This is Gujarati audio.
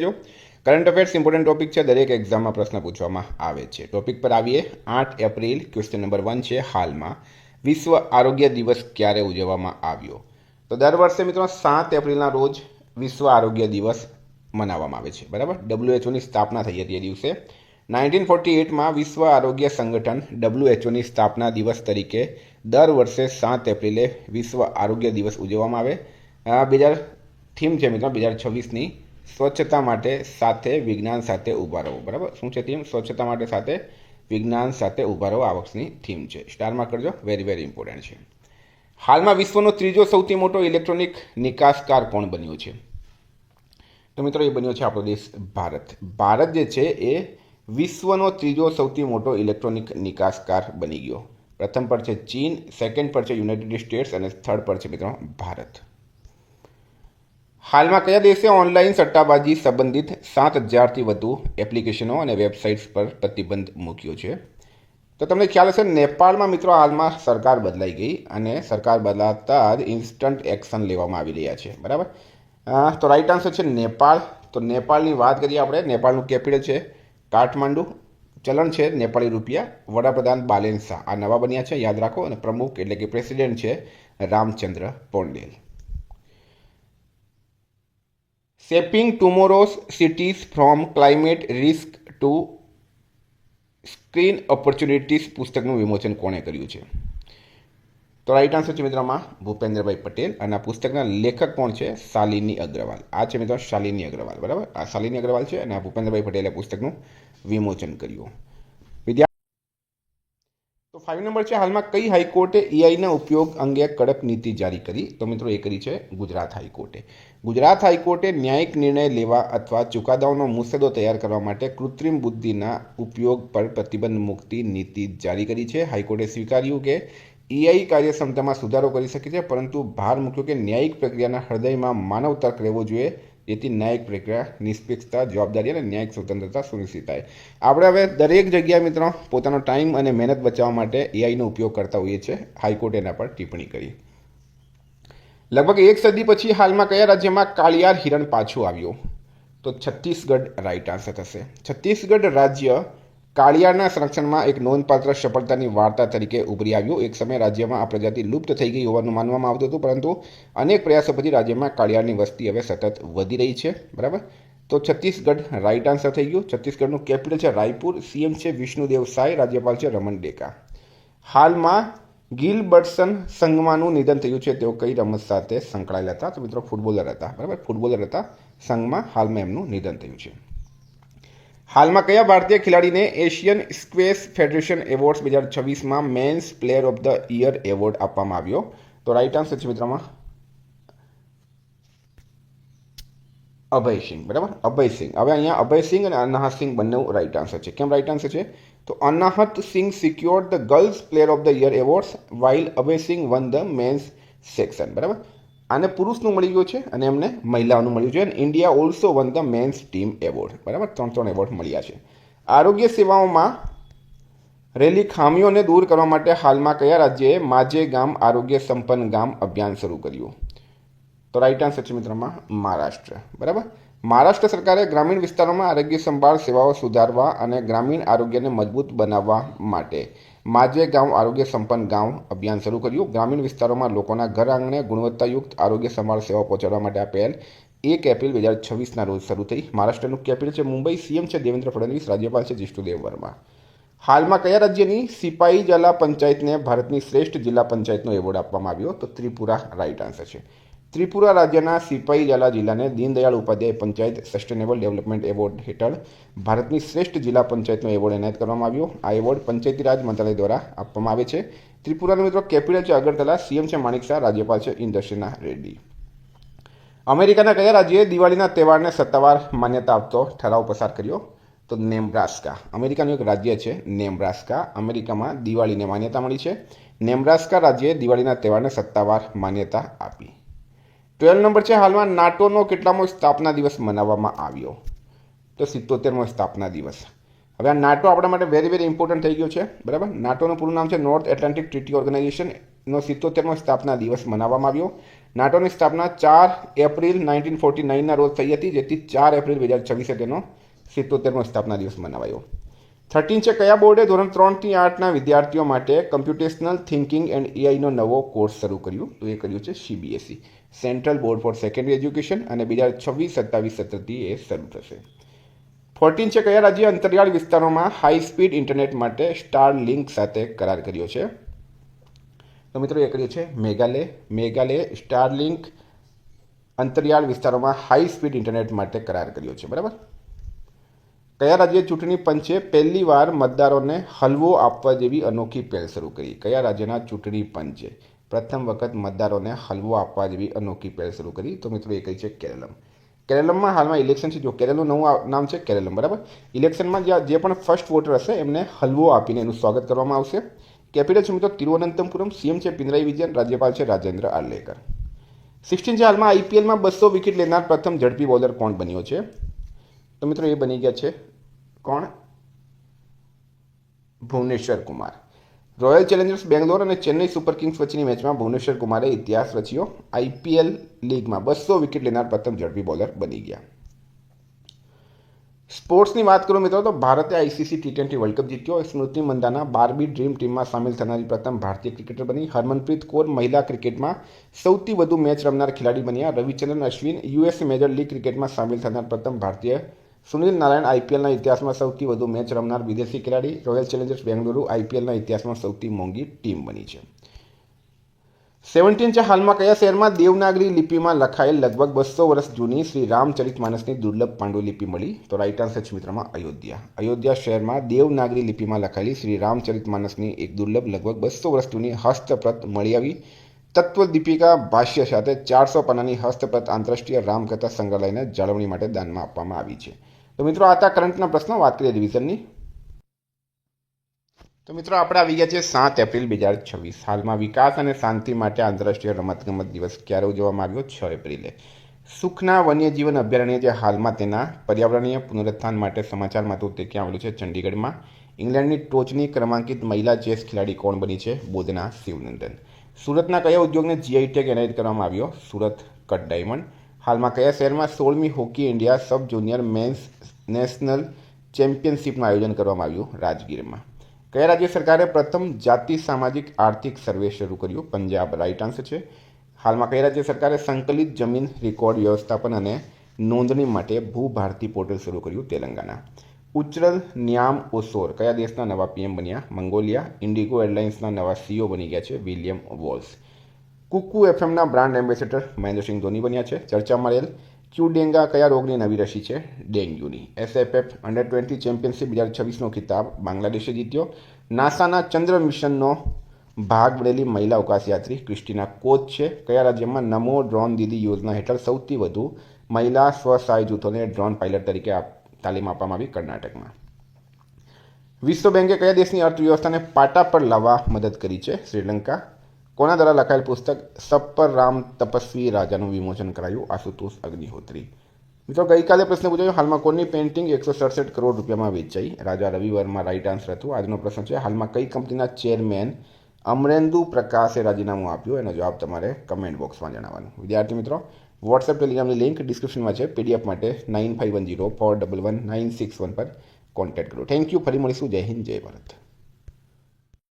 જો કરંટ અફેર્સ ઇમ્પોર્ટન્ટ ટોપિક છે, દરેક એક્ઝામમાં પ્રશ્ન પૂછવામાં આવે છે. ટોપિક પર આવીએ. 8 એપ્રિલ ક્વેશ્ચન નંબર 1 છે. હાલમાં વિશ્વ આરોગ્ય દિવસ ક્યારે ઉજવવામાં આવ્યો? તો દર વર્ષે મિત્રો 7 એપ્રિલના રોજ વિશ્વ આરોગ્ય દિવસ મનાવવામાં આવે છે. બરાબર. WHO ની સ્થાપના થઈ હતી એ દિવસે. 1948માં વિશ્વ આરોગ્ય સંગઠન WHO ની સ્થાપના દિવસ તરીકે દર વર્ષે 7 એપ્રિલે વિશ્વ આરોગ્ય દિવસ ઉજવવામાં આવે. થીમ છે મિત્રો 2026ની સ્વચ્છતા માટે સાથે વિજ્ઞાન સાથે ઊભા રહો. બરાબર. શું છે થીમ? સ્વચ્છતા માટે સાથે વિજ્ઞાન સાથે ઊભા રહો આ વર્ષની થીમ છે. સ્ટારમાં કરજો, વેરી ઇમ્પોર્ટન્ટ છે. હાલમાં વિશ્વનો ત્રીજો સૌથી મોટો ઇલેક્ટ્રોનિક નિકાસકાર કોણ બન્યો છે? તો મિત્રો એ બન્યો છે આપણો દેશ ભારત. ભારત જે છે એ વિશ્વનો ત્રીજો સૌથી મોટો ઇલેક્ટ્રોનિક નિકાસકાર બની ગયો. પ્રથમ પર છે ચીન, સેકન્ડ પર છે યુનાઇટેડ સ્ટેટ્સ અને થર્ડ પર છે મિત્રો ભારત. હાલમાં કયા દેશે ઓનલાઈન સટ્ટાબાજી સંબંધિત 7,000થી વધુ એપ્લિકેશનો અને વેબસાઇટ્સ પર પ્રતિબંધ મૂક્યો છે? તો તમને ખ્યાલ હશે, નેપાળમાં મિત્રો હાલમાં સરકાર બદલાઈ ગઈ અને સરકાર બદલાતા જ ઇન્સ્ટન્ટ એક્શન લેવામાં આવી રહ્યા છે. બરાબર. તો રાઈટ આન્સર છે નેપાળ. તો નેપાળની વાત કરીએ આપણે. નેપાળનું કેપિટલ છે કાઠમાંડુ. ચલણ છે નેપાળી રૂપિયા. વડાપ્રધાન બાલેન શાહ આ નવા બન્યા છે, યાદ રાખો. અને પ્રમુખ એટલે કે પ્રેસિડેન્ટ છે Ramchandra Poudel. Shaping tomorrow's cities from climate risk to screen opportunities પુસ્તકનું વિમોચન કોણે કર્યું છે? તો રાઈટ આન્સર છે મિત્રોમાં ભૂપેન્દ્રભાઈ પટેલ. અને આ પુસ્તકના લેખક કોણ છે? શાલિની અગ્રવાલ. આ છે મિત્રો શાલિની અગ્રવાલ. બરાબર. આ શાલિની અગ્રવાલ છે અને આ ભૂપેન્દ્રભાઈ પટેલે પુસ્તકનું વિમોચન કર્યું. તો 5 નંબર છે. હાલમાં કઈ હાઈકોર્ટે એઆઈના ઉપયોગ અંગે કડક નીતિ જારી કરી? તો મિત્રો એ કરી છે ગુજરાત હાઈકોર્ટે. ગુજરાત હાઈકોર્ટે ન્યાયિક નિર્ણય લેવા અથવા ચુકાદાઓનો મુસદ્દો તૈયાર કરવા માટે કૃત્રિમ બુદ્ધિના ઉપયોગ પર પ્રતિબંધ મૂકતી નીતિ જારી કરી છે. હાઈકોર્ટે સ્વીકાર્યું કે એઆઈ કાર્યક્ષમતામાં સુધારો કરી શકે છે, પરંતુ ભાર મૂક્યો કે ન્યાયિક પ્રક્રિયાના હૃદયમાં માનવ તર્ક રહેવો જોઈએ, જેથી ન્યાયિક પ્રક્રિયા નિષ્પક્ષતા, જવાબદારી અને ન્યાયિક સ્વતંત્રતા સુનિશ્ચિત થાય. આપણે હવે દરેક જગ્યાએ મિત્રો પોતાનો ટાઈમ અને મહેનત બચાવવા માટે એઆઈનો ઉપયોગ કરતા હોઈએ છીએ. હાઈકોર્ટે એના પર ટિપ્પણી કરી. લગભગ 1 સદી પછી હાલમાં કયા રાજ્યમાં કાળિયાર હિરણ પાછું આવ્યું? તો છત્તીસગઢ રાઈટ આન્સર થશે. છત્તીસગઢ રાજ્ય કાળિયારના સંરક્ષણમાં એક નોંધપાત્ર સફળતાની વાર્તા તરીકે ઉભરી આવ્યું. એક સમયે રાજ્યમાં આ પ્રજાતિ લુપ્ત થઈ ગઈ હોવાનું માનવામાં આવતું હતું, પરંતુ અનેક પ્રયાસો પછી રાજ્યમાં કાળિયારની વસ્તી હવે સતત વધી રહી છે. બરાબર. તો છત્તીસગઢ રાઈટ આન્સર થઈ ગયું. છત્તીસગઢનું કેપિટલ છે રાયપુર. સીએમ છે વિષ્ણુદેવ સાય. રાજ્યપાલ છે રમન ડેકા. હાલમાં ગિલબર્ટસન સંગમાનું નિધન થયું છે. તેઓ કઈ રમત સાથે સંકળાયેલા હતા? તો મિત્રો ફૂટબોલર હતા. બરાબર. ફૂટબોલર હતા. સંઘમાં હાલમાં એમનું નિધન થયું છે. હાલમાં કયા ભારતીય ખેલાડીને એશિયન સ્ક્વેશ ફેડરેશન એવોર્ડ્સ 2026માં men's player of the year award આપવામાં આવ્યો? તો રાઈટ આન્સર છે મિત્રોમાં અભય સિંહ. બરાબર. અભય સિંહ. હવે અહીંયા અભય સિંહ અને અનાહત સિંહ બંને રાઈટ આન્સર છે. કેમ રાઈટ આન્સર છે? તો Anahat Singh secured the girls player of the year awards while Abhay Singh won the men's section. બરાબર. આને પુરુષનું મળી ગયું છે અને એમને મહિલાઓનું મળ્યું છે. અને India also won the men's team award. બરાબર. 3 એવોર્ડ મળ્યા છે. આરોગ્ય સેવાઓમાં રહેલી ખામીઓને દૂર કરવા માટે હાલમાં કયા રાજ્યએ માજે ગામ આરોગ્ય સંપન્ન ગામ અભિયાન શરૂ કર્યું? તો રાઈટ આન્સર છે મિત્રોમાં મહારાષ્ટ્ર. બરાબર. મહારાષ્ટ્ર સરકારે ગ્રામીણ વિસ્તારોમાં આરોગ્ય સંભાળ સેવાઓ સુધારવા અને ગ્રામીણ આરોગ્યને મજબૂત બનાવવા માટે માજે ગામ આરોગ્ય સંપન્ન ગામ અભિયાન શરૂ કર્યું. ગ્રામીણ વિસ્તારોમાં લોકોના ઘર આંગણે ગુણવત્તાયુક્ત આરોગ્ય સંભાળ સેવાઓ પહોંચાડવા માટે આ પહેલ 1 એપ્રિલ 2026ના રોજ શરૂ થઈ. મહારાષ્ટ્રનું કેપિટલ છે મુંબઈ. સીએમ છે દેવેન્દ્ર ફડણવીસ. રાજ્યપાલ છે જિષ્ણુદેવ વર્મા. હાલમાં કયા રાજ્યની સિપાહીજલા પંચાયતને ભારતની શ્રેષ્ઠ જિલ્લા પંચાયતનો એવોર્ડ આપવામાં આવ્યો? તો ત્રિપુરા રાઈટ આન્સર છે. ત્રિપુરા રાજ્યના સિપાહીજલા જિલ્લાને Deendayal Upadhyay panchayat sustainable development award હેઠળ ભારતની શ્રેષ્ઠ જિલ્લા પંચાયતનો એવોર્ડ એનાયત કરવામાં આવ્યો. આ એવોર્ડ પંચાયતી રાજ મંત્રાલય દ્વારા આપવામાં આવે છે. ત્રિપુરાનો મિત્રો કેપિટલ છે અગરતલા. સીએમ છે માણિક શાહ. રાજ્યપાલ છે ઇન્દ્રસેના રેડ્ડી. અમેરિકાના કયા રાજ્યએ દિવાળીના તહેવારને સત્તાવાર માન્યતા આપતો ઠરાવ પસાર કર્યો? તો નેબ્રાસ્કા. અમેરિકાનું એક રાજ્ય છે નેબ્રાસ્કા. અમેરિકામાં દિવાળીને માન્યતા મળી છે. નેબ્રાસ્કા રાજ્યએ દિવાળીના તહેવારને સત્તાવાર માન્યતા આપી. 12 નંબર છે. હાલમાં નાટોનો કેટલામો સ્થાપના દિવસ મનાવવામાં આવ્યો? તો 77મો સ્થાપના દિવસ. હવે આ નાટો આપણા માટે વેરી ઇમ્પોર્ટન્ટ થઈ ગયો છે. બરાબર. નાટોનું પૂરું નામ છે નોર્થ એટલાન્ટિક ટ્રીટી ઓર્ગેનાઇઝેશન. નો 77મો સ્થાપના દિવસ મનાવવામાં આવ્યો. નાટોની સ્થાપના 4 એપ્રિલ 1949ના રોજ થઈ હતી, જેથી 4 એપ્રિલ 2026 તેનો 77મો સ્થાપના દિવસ મનાવાયો. 13 છે, કયા બોર્ડે ધોરણ 3 થી 8ના વિદ્યાર્થીઓ માટે કમ્પ્યુટેશનલ થિંકિંગ એન્ડ એઆઈનો નવો કોર્સ શરૂ કર્યું? તો એ કર્યું છે CBSE, central board four secondary education, અને 2026-27 સત્રથી એ શરૂ થશે. 14 છે, કયા રાજ્ય અંતરિયાળ વિસ્તારોમાં હાઈ સ્પીડ ઇન્ટરનેટ માટે સ્ટાર લિંક સાથે કરાર કર્યો છે? તો મિત્રો એ કર્યું છે મેઘાલય સ્ટાર લિંક અંતરિયાળ વિસ્તારોમાં હાઈ સ્પીડ ઇન્ટરનેટ માટે કરાર કર્યો છે. બરાબર. કયા રાજ્ય ચૂંટણી પંચે પહેલી વાર મતદારોને હલવો આપવા જેવી અનોખી પહેલ શરૂ કરી? કયા રાજ્યના ચૂંટણી પંચે પ્રથમ વખત મતદારોને હલવો આપવા જેવી અનોખી પહેલ શરૂ કરી? તો મિત્રો એ કરી છે કેરળમ. કેરળમાં હાલમાં ઇલેક્શન છે. જો કેરળનું નવું નામ છે કેરળમ. બરાબર. ઇલેક્શનમાં જે પણ ફર્સ્ટ વોટર હશે એમને હલવો આપીને એનું સ્વાગત કરવામાં આવશે. કેપિટલ છે મિત્રો તિરુવનંતપુરમ. CM છે પિનરાઈ વિજયન. રાજ્યપાલ છે રાજેન્દ્ર આર્લેકર. 16 છે, હાલમાં IPLમાં 200 વિકેટ લેનાર પ્રથમ ઝડપી બોલર કોણ બન્યો છે? તો મિત્રો એ બની ગયા છે કોણ? ભુવનેશ્વર કુમાર. રોયલ ચેલેન્જર્સ બેંગ્લોર અને ચેન્નઈ સુપર કિંગ્સ વચ્ચેની મેચમાં ભુવનેશ્વર કુમારે ઇતિહાસ રચ્યો. IPL લીગમાં 200 વિકેટ લેનાર પ્રથમ ઝડપી બોલર બની ગયા. સ્પોર્ટ્સની વાત કરું મિત્રો તો ભારતે ICC T20 વર્લ્ડ કપ જીત્યો. સ્મૃતિ મંદાના 12મી ડ્રીમ ટીમમાં સામેલ થનારી પ્રથમ ભારતીય ક્રિકેટર બની. હરમનપ્રીત કૌર મહિલા ક્રિકેટમાં સૌથી વધુ મેચ રમનાર ખેલાડી બન્યા. Ravichandran Ashwin US major league ક્રિકેટમાં સામેલ થનાર પ્રથમ ભારતીય. સુનિલ નારાયણ IPLના ઇતિહાસમાં સૌથી વધુ મેચ રમનાર વિદેશી ખેલાડી. રોયલ ચેલેન્જર્સ બેંગલુરુ IPLના ઇતિહાસમાં સૌથી મોંઘી ટીમ બની છે. 17 છે, હાલમાં કયા શહેરમાં દેવનાગરી લિપિમાં લખાયેલ લગભગ 200 વર્ષ જૂની શ્રી રામચરિતમાનસની દુર્લભ પાંડુલિપિ મળી? તો રાઇટ આન્સર છે મિત્રમાં અયોધ્યા. અયોધ્યા શહેરમાં દેવનાગરી લિપિમાં લખાયેલી શ્રી રામચરિતમાનસની એક દુર્લભ લગભગ 200 વર્ષ જૂની હસ્તપ્રત મળી આવી. તત્વદીપિકા ભાષ્ય સાથે 400 પાનાની હસ્તપ્રત આંતરરાષ્ટ્રીય રામકથા સંગ્રહાલયને જાળવણી માટે દાનમાં આપવામાં આવી છે. તો મિત્રો આ હતા કરંટના પ્રશ્નો. વાત કરીએ રિવિઝનની. તો મિત્રો આપણે આવી ગયા છે 7 એપ્રિલ 2026. હાલમાં વિકાસ અને શાંતિ માટે આંતરરાષ્ટ્રીય રમતગમત દિવસ ક્યારે ઉજવવામાં આવ્યો? 6 એપ્રિલે. સુખના વન્યજીવન અભયારણ્ય જે હાલમાં તેના પર્યાવરણીય પુનરુત્થાન માટે સમાચારમાં હતું તે ક્યાં આવેલું છે? ચંડીગઢમાં. ઇંગ્લેન્ડની ટોચની ક્રમાંકિત મહિલા ચેસ ખેલાડી કોણ બની છે? બોધના શિવનંદન. સુરતના કયા ઉદ્યોગને GI ટેગ એનાયત કરવામાં આવ્યો? Surat cut diamond. હાલમાં કયા શહેરમાં 16મી hockey India sub junior men's national ચેમ્પિયનશિપનું આયોજન કરવામાં આવ્યું? રાજગીરમાં. કયા રાજ્ય સરકારે પ્રથમ જાતિ સામાજિક આર્થિક સર્વે શરૂ કર્યું? પંજાબ. રાઇટ આન્સર છે. હાલમાં કઈ રાજ્ય સરકારે સંકલિત જમીન રેકોર્ડ વ્યવસ્થાપન અને નોંધણી માટે ભૂભારતી પોર્ટલ શરૂ કર્યું? તેલંગાણા. ઉચ્ચરલ ન્યામ ઓસોર કયા દેશના નવા PM બન્યા? મંગોલિયા. ઇન્ડિગો એરલાઇન્સના નવા CEO બની ગયા છે વિલિયમ વોલ્સ. કુકુ FMના બ્રાન્ડ એમ્બેસેડર મહેન્દ્રસિંહ ધોની બન્યા છે. ચર્ચામાં રહેલ ક્યુડેંગા કયા રોગની નવી રસી છે? ડેન્ગ્યુની. SFF અંડર-20 ચેમ્પિયનશિપ 2026નો ખિતાબ બાંગ્લાદેશે જીત્યો. નાસાના ચંદ્ર મિશનનો ભાગ બનેલી મહિલા અવકાશયાત્રી ક્રિસ્ટીના કોચ છે. કયા રાજ્યમાં નમો ડ્રોન દીદી યોજના હેઠળ સૌથી વધુ મહિલા સ્વસહાય જૂથોને ડ્રોન પાયલટ તરીકે તાલીમ આપવામાં આવી? કર્ણાટકમાં. વિશ્વ બેંકે કયા દેશની અર્થવ્યવસ્થાને પાટા પર લાવવા મદદ કરી છે? શ્રીલંકા. કોના દ્વારા લખાયેલ પુસ્તક સપ્પર રામ તપસ્વી રાજાનું વિમોચન કરાયું? આશુતોષ અગ્નિહોત્રી. મિત્રો ગઈકાલે પ્રશ્ન પૂછાયો, હાલમાં કોની પેઇન્ટિંગ 167 કરોડ રૂપિયામાં વેચાઈ? રાજા રવિ વર્મા રાઇટ આન્સર હતું. આજનો પ્રશ્ન છે, હાલમાં કઈ કંપનીના ચેરમેન અમરેન્દુ પ્રકાશે રાજીનામું આપ્યું? એનો જવાબ તમારે કમેન્ટ બોક્સમાં જણાવવાનું. વિદ્યાર્થી મિત્રો, વોટ્સએપ ટેલિગ્રામની લિંક ડિસ્ક્રિપ્શનમાં છે. PDF માટે 9510411961 પર કોન્ટેક્ટ કરો. Thank you. ફરી મળીશું. જય હિન્દ, જય ભારત.